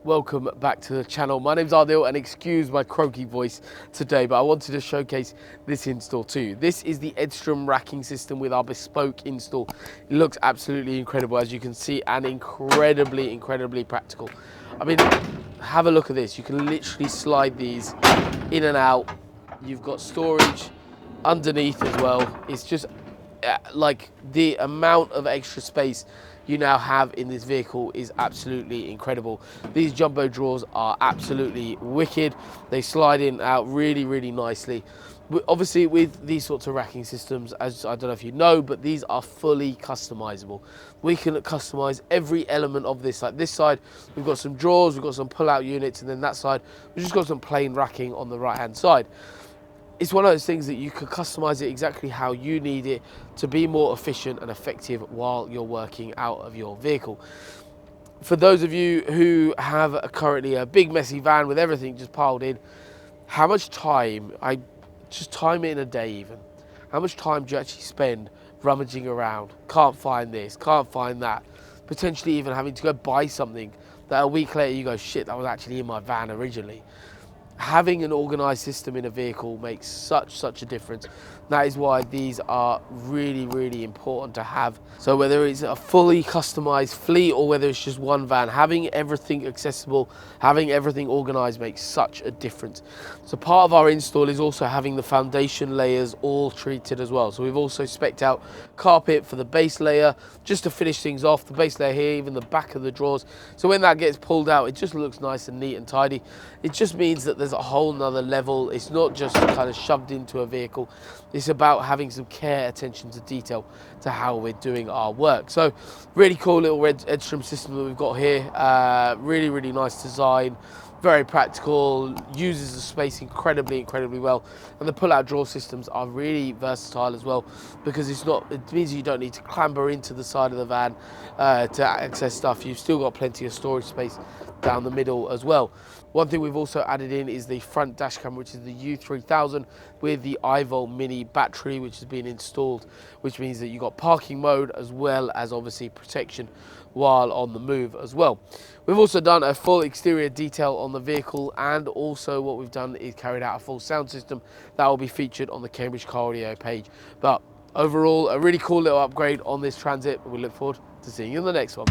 Welcome back to the channel. My name's Ardil and excuse my croaky voice today, but I wanted to showcase this install too. This is the Edström racking system with our bespoke install. It looks absolutely incredible, as you can see, and incredibly practical. I mean, have a look at this. You can literally slide these in and out. You've got storage underneath as well. It's just like the amount of extra space you now have in this vehicle is absolutely incredible. These jumbo drawers are absolutely wicked. They slide in and out really nicely. Obviously with these sorts of racking systems, as I don't know if you know, but these are fully customizable. We can customize every element of this. Like this side, we've got some drawers, we've got some pull-out units, and then that side, we've just got some plain racking on the right-hand side. It's one of those things that you can customize it exactly how you need it to be more efficient and effective while you're working out of your vehicle. For those of you who have currently a big messy van with everything just piled in, how much time, I just time it in a day even, how much time do you actually spend rummaging around? Can't find this, can't find that, potentially even having to go buy something that a week later you go, shit, that was actually in my van originally. Having an organized system in a vehicle makes such a difference. That is why these are really important to have. So whether it's a fully customized fleet or whether it's just one van, having everything accessible, having everything organized makes such a difference. So part of our install is also having the foundation layers all treated as well. So we've also spec'd out carpet for the base layer, just to finish things off, the base layer here, even the back of the drawers. So when that gets pulled out, it just looks nice and neat and tidy. It just means that there's a whole nother level. It's not just kind of shoved into a vehicle. It's about having some care, attention to detail to how we're doing our work. So really cool little Edström system that we've got here. Really nice design, very practical, uses the space incredibly well. And the pull-out drawer systems are really versatile as well, because it means you don't need to clamber into the side of the van to access stuff. You've still got plenty of storage space down the middle as well. One thing we've also added in is the front dash camera, which is the U3000 with the iVolt mini battery, which has been installed, which means that you've got parking mode as well as obviously protection while on the move as well. We've also done a full exterior detail on the vehicle, and also what we've done is carried out a full sound system that will be featured on the Cambridge Car Audio page. But overall, a really cool little upgrade on this Transit. We look forward to seeing you in the next one.